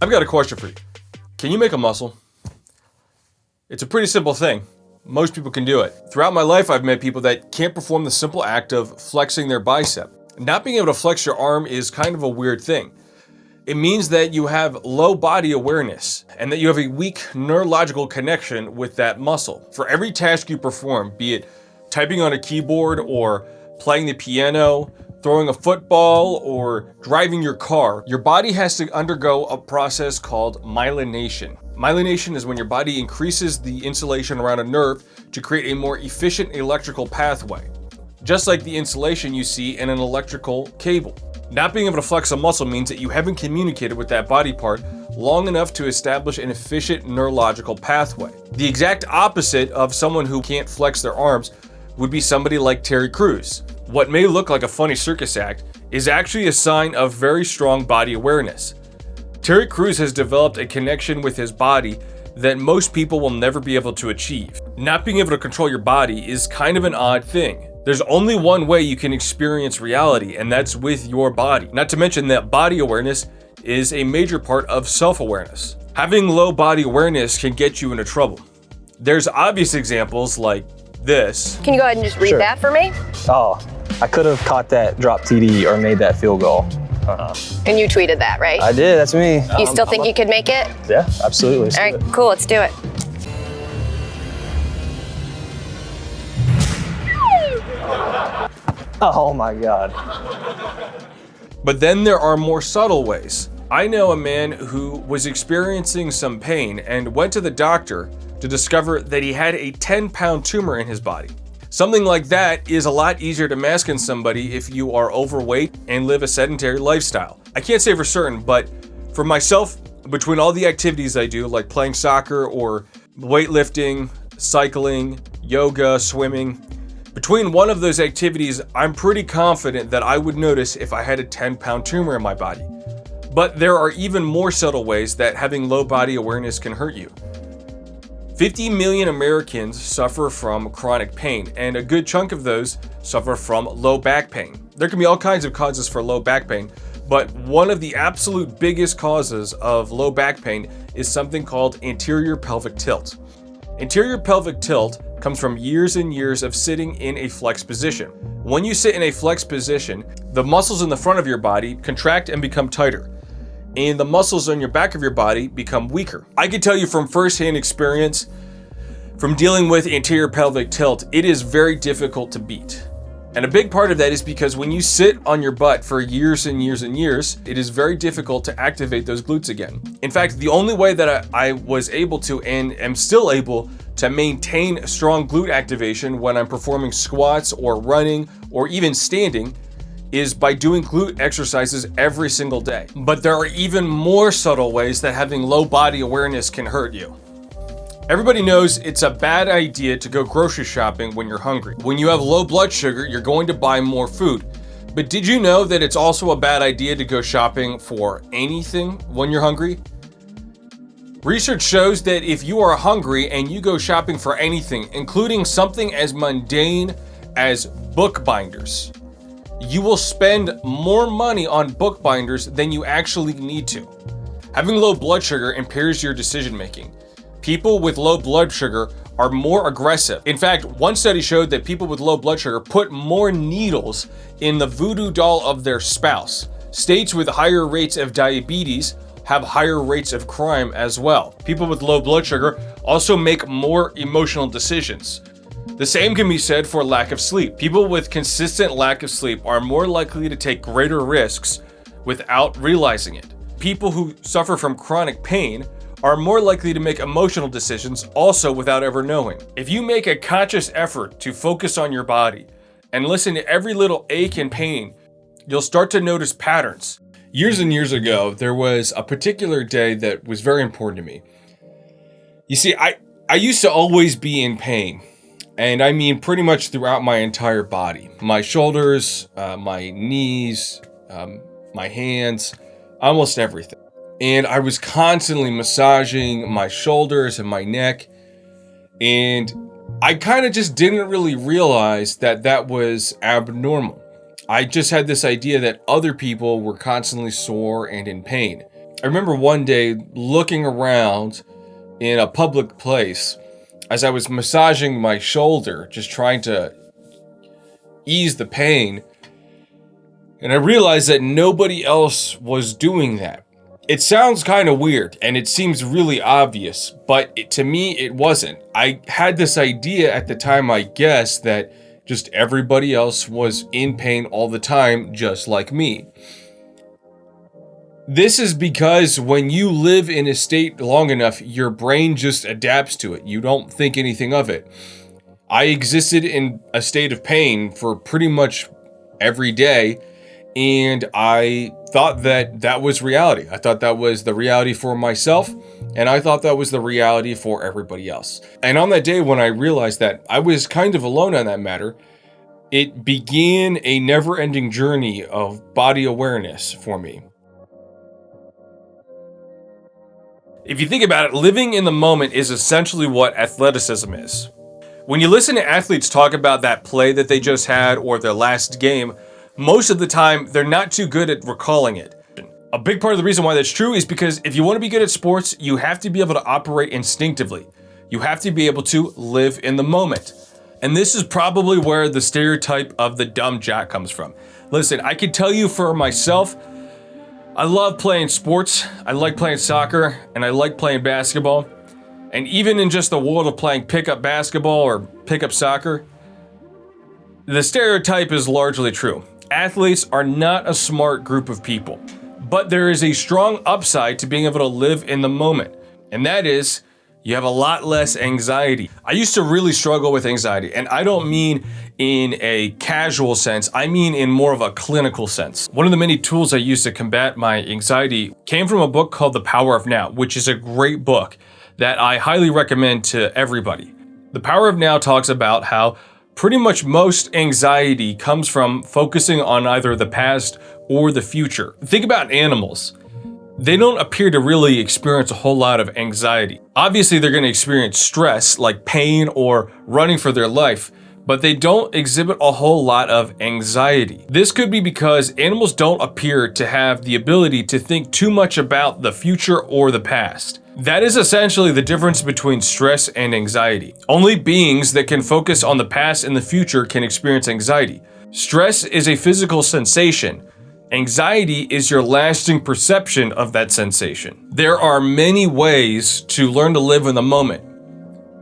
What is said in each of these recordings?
I've got a question for you. Can you make a muscle? It's a pretty simple thing. Most people can do it. Throughout my life, I've met people that can't perform the simple act of flexing their bicep. Not being able to flex your arm is kind of a weird thing. It means that you have low body awareness and that you have a weak neurological connection with that muscle. For every task you perform, be it typing on a keyboard or playing the piano, throwing a football, or driving your car, your body has to undergo a process called myelination. Myelination is when your body increases the insulation around a nerve to create a more efficient electrical pathway, just like the insulation you see in an electrical cable. Not being able to flex a muscle means that you haven't communicated with that body part long enough to establish an efficient neurological pathway. The exact opposite of someone who can't flex their arms would be somebody like Terry Crews. What may look like a funny circus act is actually a sign of very strong body awareness. Terry Crews has developed a connection with his body that most people will never be able to achieve. Not being able to control your body is kind of an odd thing. There's only one way you can experience reality, and that's with your body. Not to mention that body awareness is a major part of self-awareness. Having low body awareness can get you into trouble. There's obvious examples like this. Can you go ahead and just read that for me? Oh, I could have caught that drop TD or made that field goal. And you tweeted that, right? I did, that's me. You still think you could make it? Yeah, absolutely. All right, cool, let's do it. Oh my God. But then there are more subtle ways. I know a man who was experiencing some pain and went to the doctor to discover that he had a 10-pound tumor in his body. Something like that is a lot easier to mask in somebody if you are overweight and live a sedentary lifestyle. I can't say for certain, but for myself, between all the activities I do, like playing soccer or weightlifting, cycling, yoga, swimming, between one of those activities, I'm pretty confident that I would notice if I had a 10-pound tumor in my body. But there are even more subtle ways that having low body awareness can hurt you. 50 million Americans suffer from chronic pain, and a good chunk of those suffer from low back pain. There can be all kinds of causes for low back pain, but one of the absolute biggest causes of low back pain is something called anterior pelvic tilt. Anterior pelvic tilt comes from years and years of sitting in a flexed position. When you sit in a flexed position, the muscles in the front of your body contract and become tighter, and the muscles on your back of your body become weaker. I can tell you from firsthand experience, from dealing with anterior pelvic tilt, it is very difficult to beat. And a big part of that is because when you sit on your butt for years and years and years, it is very difficult to activate those glutes again. In fact, the only way that I was able to and am still able to maintain strong glute activation when I'm performing squats or running or even standing is by doing glute exercises every single day. But there are even more subtle ways that having low body awareness can hurt you. Everybody knows it's a bad idea to go grocery shopping when you're hungry. When you have low blood sugar, you're going to buy more food. But did you know that it's also a bad idea to go shopping for anything when you're hungry? Research shows that if you are hungry and you go shopping for anything, including something as mundane as book binders, you will spend more money on book binders than you actually need to. Having low blood sugar impairs your decision making. People with low blood sugar are more aggressive. In fact, one study showed that people with low blood sugar put more needles in the voodoo doll of their spouse. States with higher rates of diabetes have higher rates of crime as well. People with low blood sugar also make more emotional decisions. The same can be said for lack of sleep. People with consistent lack of sleep are more likely to take greater risks without realizing it. People who suffer from chronic pain are more likely to make emotional decisions also without ever knowing. If you make a conscious effort to focus on your body and listen to every little ache and pain, you'll start to notice patterns. Years and years ago, there was a particular day that was very important to me. You see, I used to always be in pain, and I mean pretty much throughout my entire body. My shoulders, my knees, my hands, almost everything. And I was constantly massaging my shoulders and my neck. And I kind of just didn't really realize that that was abnormal. I just had this idea that other people were constantly sore and in pain. I remember one day looking around in a public place as I was massaging my shoulder, just trying to ease the pain. And I realized that nobody else was doing that. It sounds kind of weird and it seems really obvious, but to me, it wasn't. I had this idea at the time, I guess, that just everybody else was in pain all the time, just like me. This is because when you live in a state long enough, your brain just adapts to it. You don't think anything of it. I existed in a state of pain for pretty much every day, and I thought that that was reality. I thought that was the reality for myself, and I thought that was the reality for everybody else. And on that day when I realized that I was kind of alone on that matter, it began a never-ending journey of body awareness for me. If you think about it, living in the moment is essentially what athleticism is. When you listen to athletes talk about that play that they just had or their last game, most of the time they're not too good at recalling it. A big part of the reason why that's true is because if you want to be good at sports, you have to be able to operate instinctively. You have to be able to live in the moment. And this is probably where the stereotype of the dumb jock comes from. Listen, I can tell you for myself, I love playing sports, I like playing soccer, and I like playing basketball. And even in just the world of playing pickup basketball or pickup soccer, the stereotype is largely true. Athletes are not a smart group of people, but there is a strong upside to being able to live in the moment. And that is, you have a lot less anxiety. I used to really struggle with anxiety, and I don't mean in a casual sense, I mean in more of a clinical sense. One of the many tools I used to combat my anxiety came from a book called The Power of Now, which is a great book that I highly recommend to everybody. The Power of Now talks about how pretty much most anxiety comes from focusing on either the past or the future. Think about animals. They don't appear to really experience a whole lot of anxiety. Obviously, they're going to experience stress like pain or running for their life, but they don't exhibit a whole lot of anxiety. This could be because animals don't appear to have the ability to think too much about the future or the past. That is essentially the difference between stress and anxiety. Only beings that can focus on the past and the future can experience anxiety. Stress is a physical sensation. Anxiety is your lasting perception of that sensation. There are many ways to learn to live in the moment.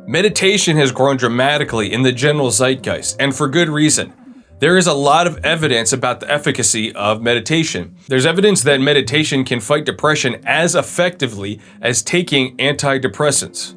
Meditation has grown dramatically in the general zeitgeist, and for good reason. There is a lot of evidence about the efficacy of meditation. There's evidence that meditation can fight depression as effectively as taking antidepressants.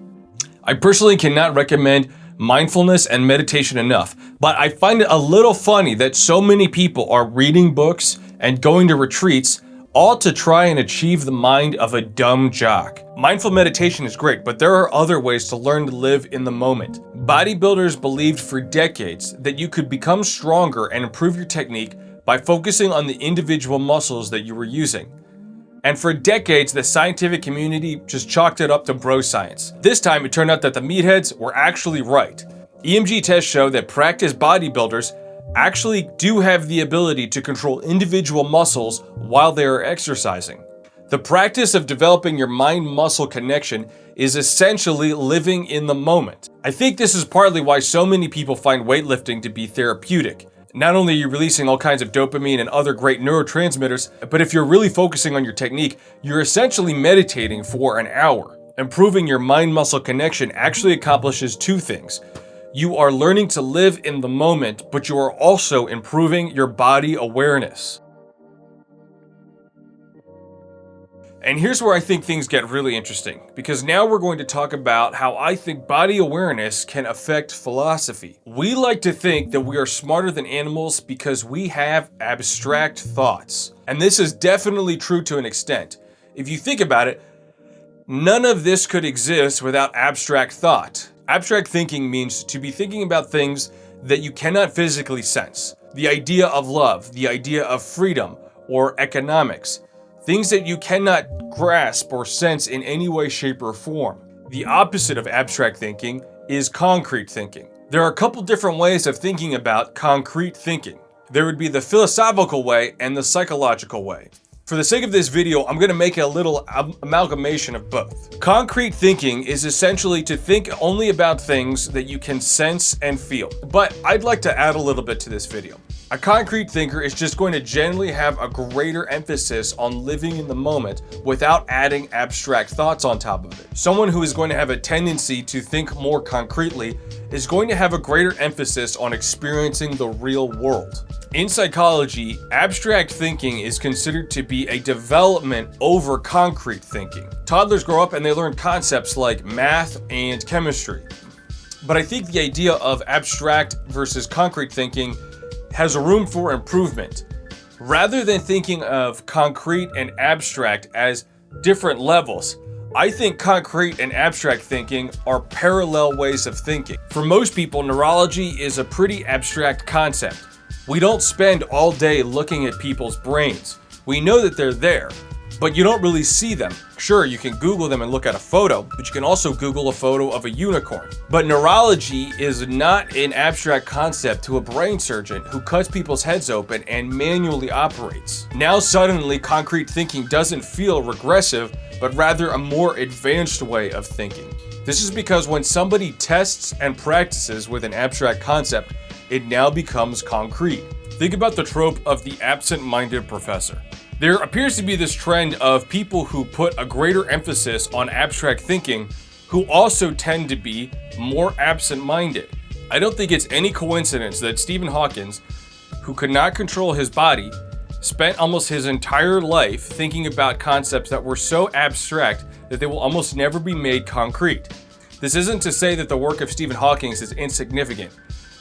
I personally cannot recommend mindfulness and meditation enough, but I find it a little funny that so many people are reading books and going to retreats, all to try and achieve the mind of a dumb jock. Mindful meditation is great, but there are other ways to learn to live in the moment. Bodybuilders believed for decades that you could become stronger and improve your technique by focusing on the individual muscles that you were using. And for decades, the scientific community just chalked it up to bro science. This time, it turned out that the meatheads were actually right. EMG tests show that practiced bodybuilders actually do have the ability to control individual muscles while they are exercising. The practice of developing your mind-muscle connection is essentially living in the moment. I think this is partly why so many people find weightlifting to be therapeutic. Not only are you releasing all kinds of dopamine and other great neurotransmitters, but if you're really focusing on your technique, you're essentially meditating for an hour. Improving your mind-muscle connection actually accomplishes two things. You are learning to live in the moment, but you are also improving your body awareness. And here's where I think things get really interesting, because now we're going to talk about how I think body awareness can affect philosophy. We like to think that we are smarter than animals because we have abstract thoughts. And this is definitely true to an extent. If you think about it, none of this could exist without abstract thought. Abstract thinking means to be thinking about things that you cannot physically sense. The idea of love, the idea of freedom, or economics. Things that you cannot grasp or sense in any way, shape, or form. The opposite of abstract thinking is concrete thinking. There are a couple different ways of thinking about concrete thinking. There would be the philosophical way and the psychological way. For the sake of this video, I'm going to make a little amalgamation of both. Concrete thinking is essentially to think only about things that you can sense and feel. But I'd like to add a little bit to this video. A concrete thinker is just going to generally have a greater emphasis on living in the moment without adding abstract thoughts on top of it. Someone who is going to have a tendency to think more concretely is going to have a greater emphasis on experiencing the real world. In psychology, abstract thinking is considered to be a development over concrete thinking. Toddlers grow up and they learn concepts like math and chemistry. But I think the idea of abstract versus concrete thinking has a room for improvement. Rather than thinking of concrete and abstract as different levels, I think concrete and abstract thinking are parallel ways of thinking. For most people, neurology is a pretty abstract concept. We don't spend all day looking at people's brains. We know that they're there, but you don't really see them. Sure, you can Google them and look at a photo, but you can also Google a photo of a unicorn. But neurology is not an abstract concept to a brain surgeon who cuts people's heads open and manually operates. Now suddenly, concrete thinking doesn't feel regressive, but rather a more advanced way of thinking. This is because when somebody tests and practices with an abstract concept, it now becomes concrete. Think about the trope of the absent-minded professor. There appears to be this trend of people who put a greater emphasis on abstract thinking who also tend to be more absent-minded. I don't think it's any coincidence that Stephen Hawking, who could not control his body, spent almost his entire life thinking about concepts that were so abstract that they will almost never be made concrete. This isn't to say that the work of Stephen Hawking is insignificant,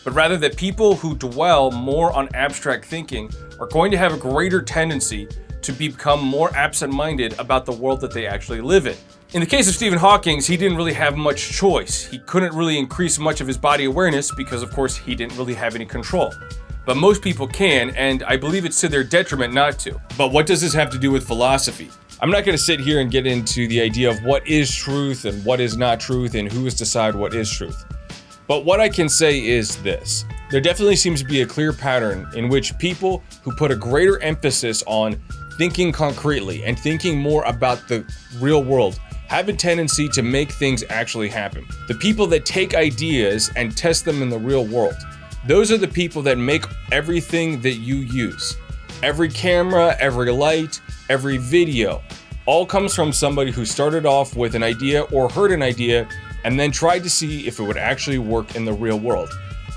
but rather that people who dwell more on abstract thinking are going to have a greater tendency to become more absent-minded about the world that they actually live in. In the case of Stephen Hawking, he didn't really have much choice. He couldn't really increase much of his body awareness because, of course, he didn't really have any control. But most people can, and I believe it's to their detriment not to. But what does this have to do with philosophy? I'm not going to sit here and get into the idea of what is truth and what is not truth and who is to decide what is truth. But what I can say is this. There definitely seems to be a clear pattern in which people who put a greater emphasis on thinking concretely and thinking more about the real world have a tendency to make things actually happen. The people that take ideas and test them in the real world, those are the people that make everything that you use. Every camera, every light, every video, all comes from somebody who started off with an idea or heard an idea and then tried to see if it would actually work in the real world.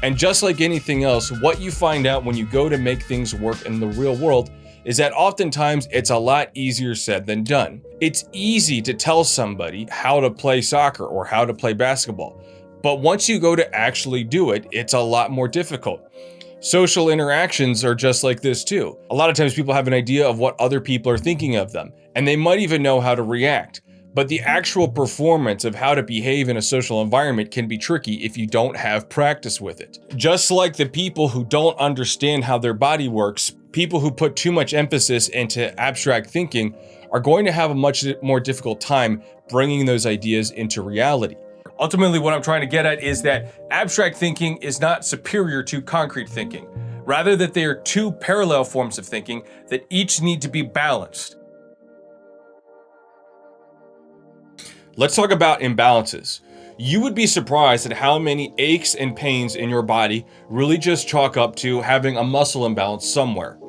And just like anything else, what you find out when you go to make things work in the real world is that oftentimes it's a lot easier said than done. It's easy to tell somebody how to play soccer or how to play basketball, but once you go to actually do it, it's a lot more difficult. Social interactions are just like this too. A lot of times people have an idea of what other people are thinking of them, and they might even know how to react. But the actual performance of how to behave in a social environment can be tricky if you don't have practice with it. Just like the people who don't understand how their body works, people who put too much emphasis into abstract thinking are going to have a much more difficult time bringing those ideas into reality. Ultimately, what I'm trying to get at is that abstract thinking is not superior to concrete thinking. Rather, that they are two parallel forms of thinking that each need to be balanced. Let's talk about imbalances. You would be surprised at how many aches and pains in your body really just chalk up to having a muscle imbalance somewhere.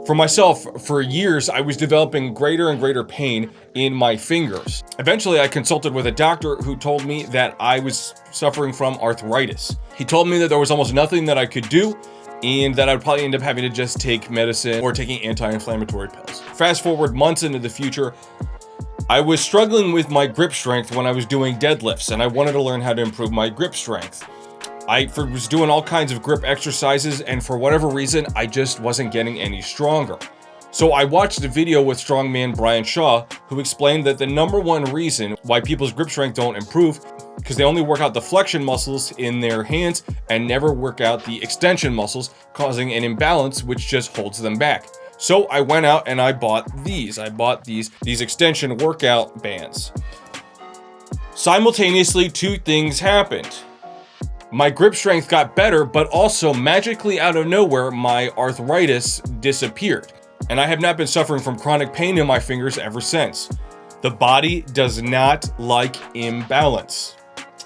For myself, for years, I was developing greater and greater pain in my fingers. Eventually, I consulted with a doctor who told me that I was suffering from arthritis. He told me that there was almost nothing that I could do and that I'd probably end up having to just take medicine or taking anti-inflammatory pills. Fast forward months into the future, I was struggling with my grip strength when I was doing deadlifts, and I wanted to learn how to improve my grip strength. I was doing all kinds of grip exercises, and for whatever reason, I just wasn't getting any stronger. So I watched a video with strongman Brian Shaw, who explained that the number one reason why people's grip strength don't improve because they only work out the flexion muscles in their hands and never work out the extension muscles, causing an imbalance which just holds them back. So I went out and I bought these. I bought these extension workout bands. Simultaneously, two things happened. My grip strength got better, but also magically out of nowhere, my arthritis disappeared. and I have not been suffering from chronic pain in my fingers ever since. The body does not like imbalance.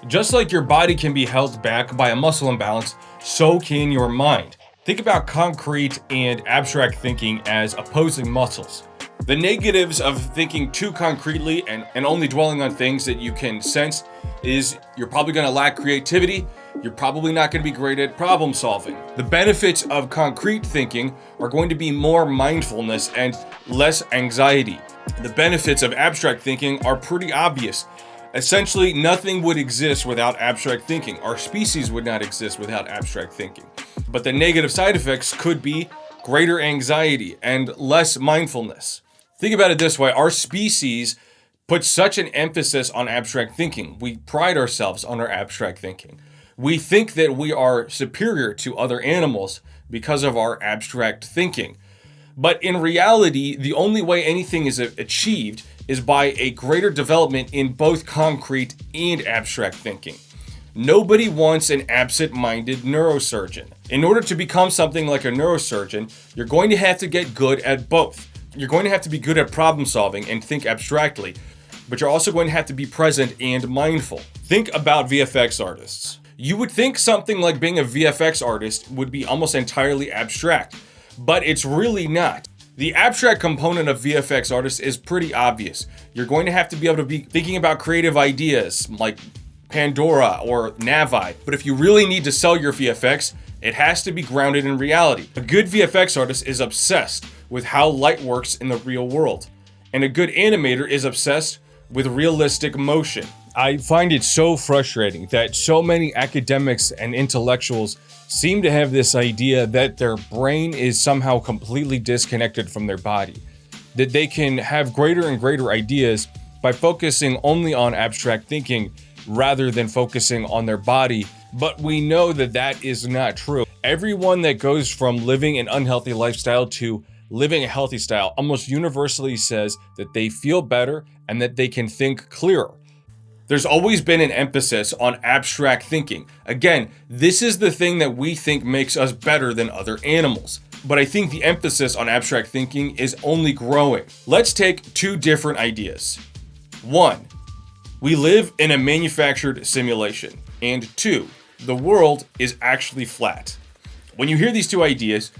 Just like your body can be held back by a muscle imbalance, so can your mind. Think about concrete and abstract thinking as opposing muscles. The negatives of thinking too concretely and only dwelling on things that you can sense is you're probably going to lack creativity. You're probably not going to be great at problem solving. The benefits of concrete thinking are going to be more mindfulness and less anxiety. The benefits of abstract thinking are pretty obvious. Essentially, nothing would exist without abstract thinking. Our species would not exist without abstract thinking. But the negative side effects could be greater anxiety and less mindfulness. Think about it this way. Our species puts such an emphasis on abstract thinking. We pride ourselves on our abstract thinking. We think that we are superior to other animals because of our abstract thinking. But in reality, the only way anything is achieved is by a greater development in both concrete and abstract thinking. Nobody wants an absent-minded neurosurgeon. In order to become something like a neurosurgeon, you're going to have to get good at both. You're going to have to be good at problem solving and think abstractly, but you're also going to have to be present and mindful. Think about VFX artists. You would think something like being a VFX artist would be almost entirely abstract, but it's really not. The abstract component of VFX artists is pretty obvious. You're going to have to be able to be thinking about creative ideas like Pandora or Navi, but if you really need to sell your VFX, it has to be grounded in reality. A good VFX artist is obsessed with how light works in the real world, and a good animator is obsessed with realistic motion. I find it so frustrating that so many academics and intellectuals seem to have this idea that their brain is somehow completely disconnected from their body, that they can have greater and greater ideas by focusing only on abstract thinking rather than focusing on their body. But we know that that is not true. Everyone that goes from living an unhealthy lifestyle to living a healthy style almost universally says that they feel better and that they can think clearer. There's always been an emphasis on abstract thinking. Again, this is the thing that we think makes us better than other animals. But I think the emphasis on abstract thinking is only growing. Let's take two different ideas. One, we live in a manufactured simulation. And two, the world is actually flat. When you hear these two ideas,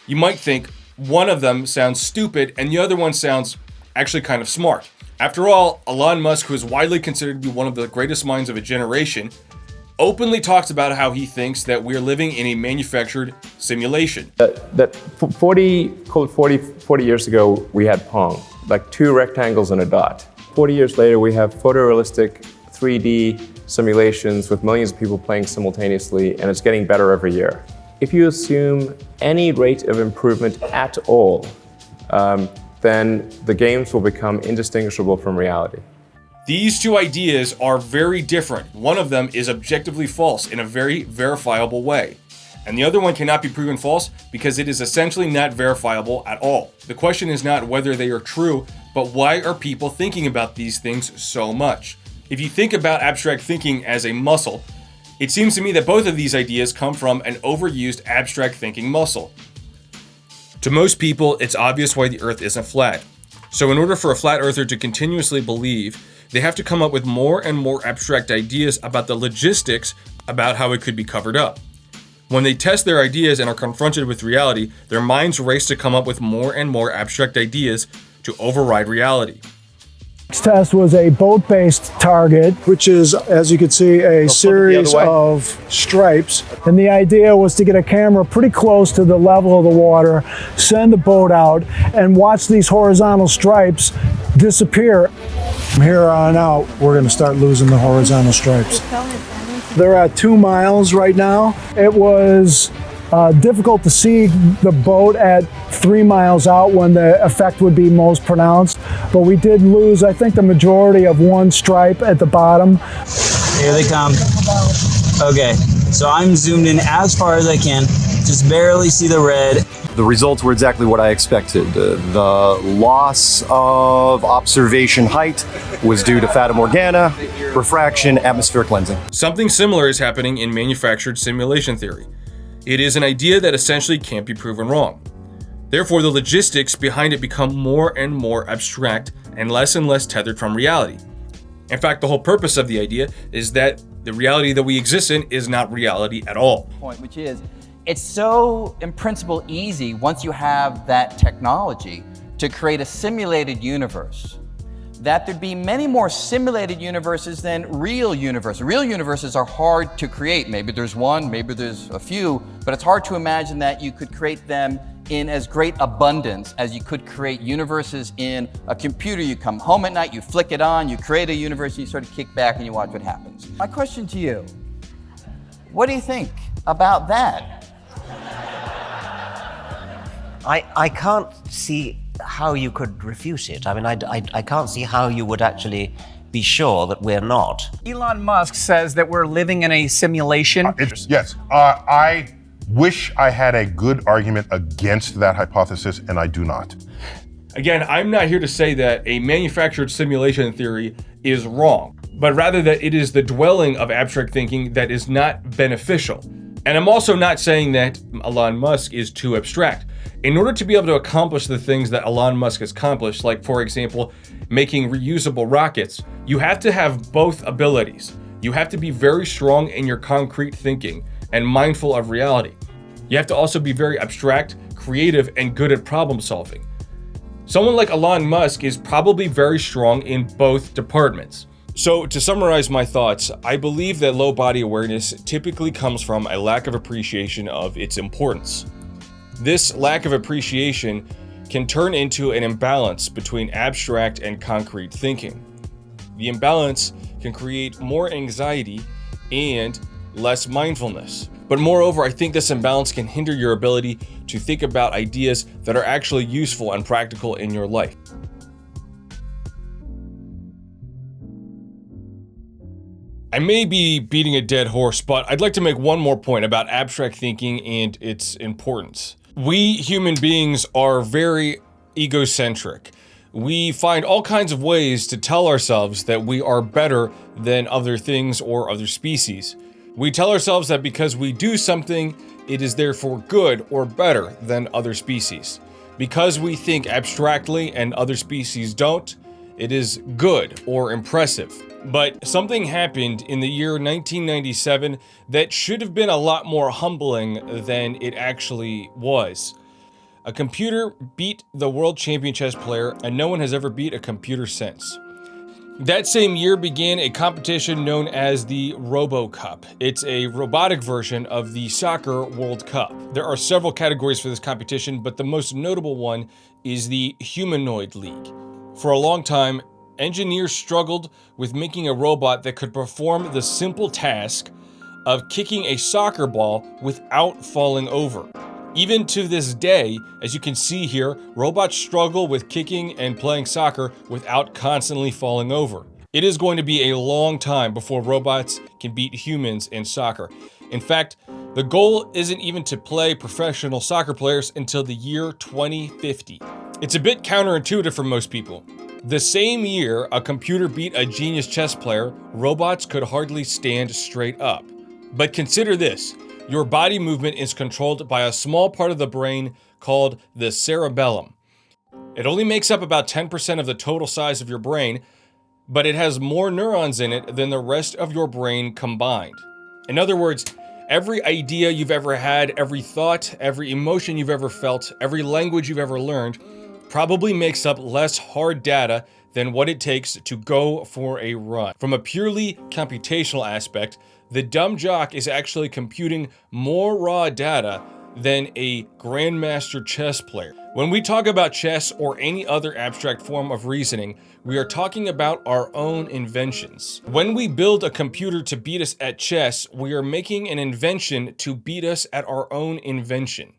you might think one of them sounds stupid and the other one sounds actually kind of smart. After all, Elon Musk, who is widely considered to be one of the greatest minds of a generation, openly talks about how he thinks that we're living in a manufactured simulation. That 40 years ago, we had Pong, like two rectangles and a dot. 40 years later, we have photorealistic 3D simulations with millions of people playing simultaneously, and it's getting better every year. If you assume any rate of improvement at all, then the games will become indistinguishable from reality. These two ideas are very different. One of them is objectively false in a very verifiable way, and the other one cannot be proven false because it is essentially not verifiable at all. The question is not whether they are true, but why are people thinking about these things so much? If you think about abstract thinking as a muscle, it seems to me that both of these ideas come from an overused abstract thinking muscle. To most people, it's obvious why the Earth isn't flat. So in order for a flat earther to continuously believe, they have to come up with more and more abstract ideas about the logistics about how it could be covered up. When they test their ideas and are confronted with reality, their minds race to come up with more and more abstract ideas to override reality. Next test was a boat-based target, which is, as you can see, a series of stripes. And the idea was to get a camera pretty close to the level of the water, send the boat out, and watch these horizontal stripes disappear. From here on out, we're going to start losing the horizontal stripes. They're at 2 miles right now. It was difficult to see the boat at 3 miles out when the effect would be most pronounced, but we did lose, I think, the majority of one stripe at the bottom. Here they come. Okay, so I'm zoomed in as far as I can, just barely see the red. The results were exactly what I expected. The loss of observation height was due to Fata Morgana, refraction, atmospheric lensing. Something similar is happening in manufactured simulation theory. It is an idea that essentially can't be proven wrong. Therefore, the logistics behind it become more and more abstract and less tethered from reality. In fact, the whole purpose of the idea is that the reality that we exist in is not reality at all. Point, which is, it's so, in principle, easy once you have that technology to create a simulated universe, that there'd be many more simulated universes than real universes. Real universes are hard to create. Maybe there's one, maybe there's a few, but it's hard to imagine that you could create them in as great abundance as you could create universes in a computer. You come home at night, you flick it on, you create a universe, you sort of kick back and you watch what happens. My question to you, what do you think about that? I can't see how you could refute it. I mean, I can't see how you would actually be sure that we're not. Elon Musk says that we're living in a simulation. Yes. I wish I had a good argument against that hypothesis, and I do not. Again, I'm not here to say that a manufactured simulation theory is wrong, but rather that it is the dwelling of abstract thinking that is not beneficial. And I'm also not saying that Elon Musk is too abstract. In order to be able to accomplish the things that Elon Musk has accomplished, like for example, making reusable rockets, you have to have both abilities. You have to be very strong in your concrete thinking and mindful of reality. You have to also be very abstract, creative, and good at problem solving. Someone like Elon Musk is probably very strong in both departments. So to summarize my thoughts, I believe that low body awareness typically comes from a lack of appreciation of its importance. This lack of appreciation can turn into an imbalance between abstract and concrete thinking. The imbalance can create more anxiety and less mindfulness. But moreover, I think this imbalance can hinder your ability to think about ideas that are actually useful and practical in your life. I may be beating a dead horse, but I'd like to make one more point about abstract thinking and its importance. We human beings are very egocentric. We find all kinds of ways to tell ourselves that we are better than other things or other species. We tell ourselves that because we do something, it is therefore good or better than other species. Because we think abstractly and other species don't, it is good or impressive. But something happened in the year 1997 that should have been a lot more humbling than it actually was. A computer beat the world champion chess player, and no one has ever beat a computer since. That same year began a competition known as the Robo Cup. It's a robotic version of the Soccer World Cup. There are several categories for this competition, but the most notable one is the Humanoid League. For a long time, engineers struggled with making a robot that could perform the simple task of kicking a soccer ball without falling over. Even to this day, as you can see here, robots struggle with kicking and playing soccer without constantly falling over. It is going to be a long time before robots can beat humans in soccer. In fact, the goal isn't even to play professional soccer players until the year 2050. It's a bit counterintuitive for most people. The same year a computer beat a genius chess player, robots could hardly stand straight up. But consider this, your body movement is controlled by a small part of the brain called the cerebellum. It only makes up about 10% of the total size of your brain, but it has more neurons in it than the rest of your brain combined. In other words, every idea you've ever had, every thought, every emotion you've ever felt, every language you've ever learned, probably makes up less hard data than what it takes to go for a run. From a purely computational aspect, the dumb jock is actually computing more raw data than a grandmaster chess player. When we talk about chess or any other abstract form of reasoning, we are talking about our own inventions. When we build a computer to beat us at chess, we are making an invention to beat us at our own invention.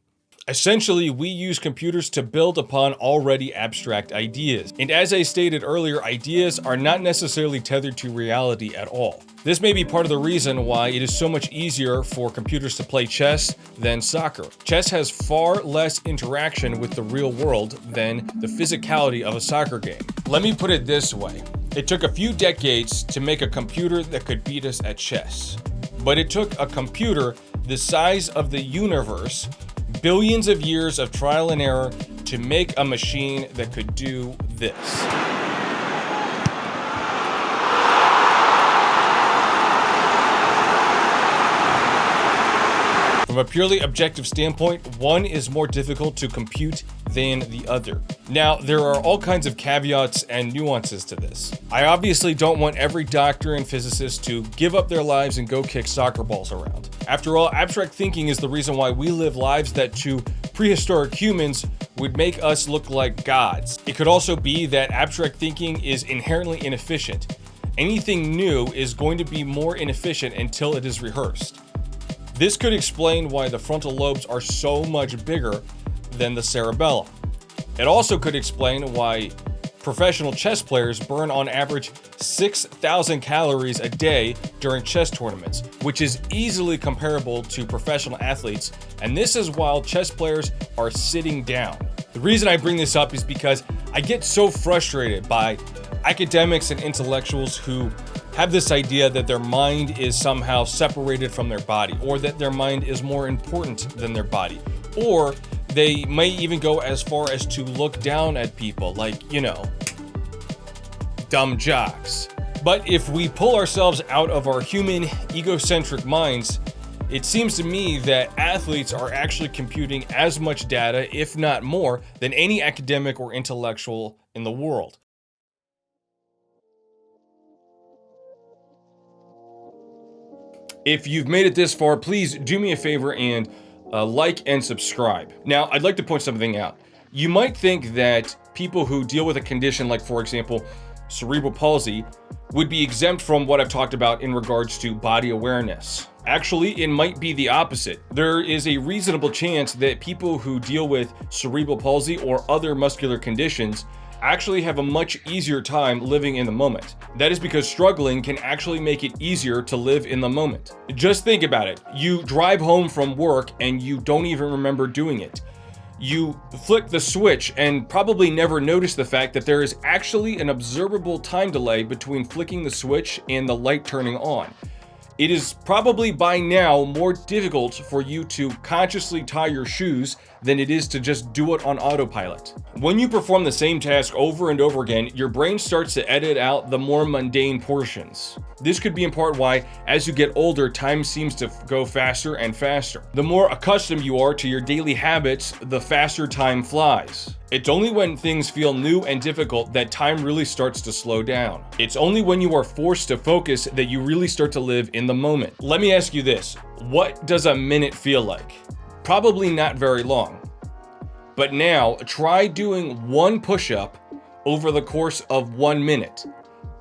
Essentially, we use computers to build upon already abstract ideas. And as I stated earlier, ideas are not necessarily tethered to reality at all. This may be part of the reason why it is so much easier for computers to play chess than soccer. Chess has far less interaction with the real world than the physicality of a soccer game. Let me put it this way. It took a few decades to make a computer that could beat us at chess. But it took a computer the size of the universe billions of years of trial and error to make a machine that could do this. From a purely objective standpoint, one is more difficult to compute than the other. Now, there are all kinds of caveats and nuances to this. I obviously don't want every doctor and physicist to give up their lives and go kick soccer balls around. After all, abstract thinking is the reason why we live lives that to prehistoric humans would make us look like gods. It could also be that abstract thinking is inherently inefficient. Anything new is going to be more inefficient until it is rehearsed. This could explain why the frontal lobes are so much bigger than the cerebellum. It also could explain why professional chess players burn on average 6,000 calories a day during chess tournaments, which is easily comparable to professional athletes, and this is while chess players are sitting down. The reason I bring this up is because I get so frustrated by academics and intellectuals who have this idea that their mind is somehow separated from their body, or that their mind is more important than their body, or they may even go as far as to look down at people like, dumb jocks. But if we pull ourselves out of our human egocentric minds, it seems to me that athletes are actually computing as much data, if not more, than any academic or intellectual in the world. If you've made it this far, please do me a favor and like and subscribe. Now, I'd like to point something out. You might think that people who deal with a condition like, for example, cerebral palsy would be exempt from what I've talked about in regards to body awareness. Actually, it might be the opposite. There is a reasonable chance that people who deal with cerebral palsy or other muscular conditions actually have a much easier time living in the moment. That is because struggling can actually make it easier to live in the moment. Just think about it. You drive home from work and you don't even remember doing it. You flick the switch and probably never notice the fact that there is actually an observable time delay between flicking the switch and the light turning on. It is probably by now more difficult for you to consciously tie your shoes than it is to just do it on autopilot. When you perform the same task over and over again, your brain starts to edit out the more mundane portions. This could be in part why, as you get older, time seems to go faster and faster. The more accustomed you are to your daily habits, the faster time flies. It's only when things feel new and difficult that time really starts to slow down. It's only when you are forced to focus that you really start to live in the moment. Let me ask you this: what does a minute feel like? Probably not very long. But now, try doing one push-up over the course of 1 minute.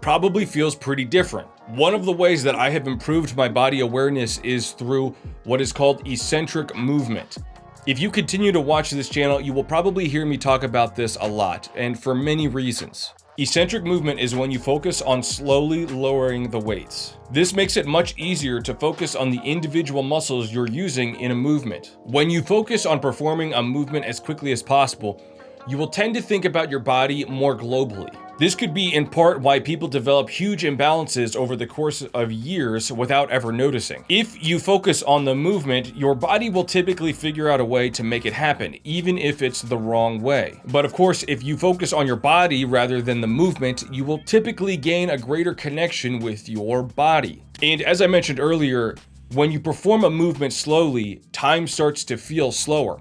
Probably feels pretty different. One of the ways that I have improved my body awareness is through what is called eccentric movement. If you continue to watch this channel, you will probably hear me talk about this a lot, and for many reasons. Eccentric movement is when you focus on slowly lowering the weights. This makes it much easier to focus on the individual muscles you're using in a movement. When you focus on performing a movement as quickly as possible, you will tend to think about your body more globally. This could be in part why people develop huge imbalances over the course of years without ever noticing. If you focus on the movement, your body will typically figure out a way to make it happen, even if it's the wrong way. But of course, if you focus on your body rather than the movement, you will typically gain a greater connection with your body. And as I mentioned earlier, when you perform a movement slowly, time starts to feel slower.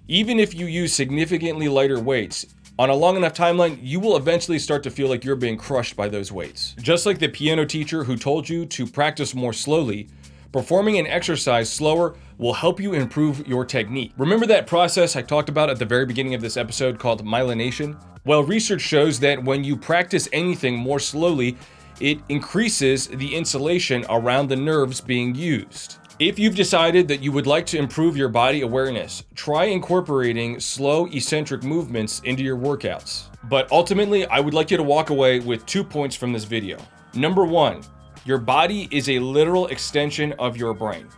Even if you use significantly lighter weights, on a long enough timeline, you will eventually start to feel like you're being crushed by those weights. Just like the piano teacher who told you to practice more slowly, performing an exercise slower will help you improve your technique. Remember that process I talked about at the very beginning of this episode called myelination? Well, research shows that when you practice anything more slowly, it increases the insulation around the nerves being used. If you've decided that you would like to improve your body awareness, try incorporating slow eccentric movements into your workouts. But ultimately, I would like you to walk away with 2 points from this video. Number 1, your body is a literal extension of your brain.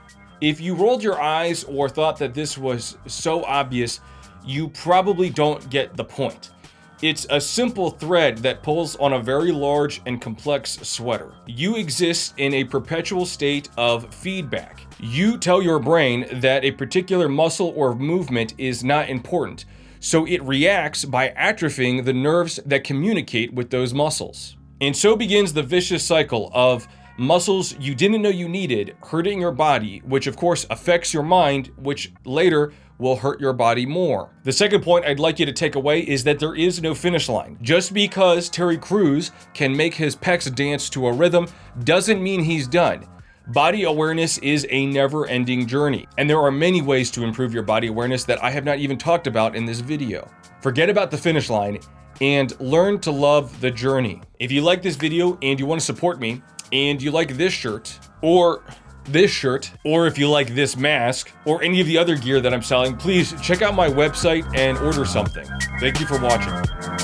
If you rolled your eyes or thought that this was so obvious, you probably don't get the point. It's a simple thread that pulls on a very large and complex sweater. You exist in a perpetual state of feedback. You tell your brain that a particular muscle or movement is not important, so it reacts by atrophying the nerves that communicate with those muscles. And so begins the vicious cycle of muscles you didn't know you needed hurting your body, which of course affects your mind, which later will hurt your body more. The second point I'd like you to take away is that there is no finish line. Just because Terry Crews can make his pecs dance to a rhythm doesn't mean he's done. Body awareness is a never-ending journey, and there are many ways to improve your body awareness that I have not even talked about in this video. Forget about the finish line and learn to love the journey. If you like this video and you want to support me, and you like this shirt, or if you like this mask, or any of the other gear that I'm selling, please check out my website and order something. Thank you for watching.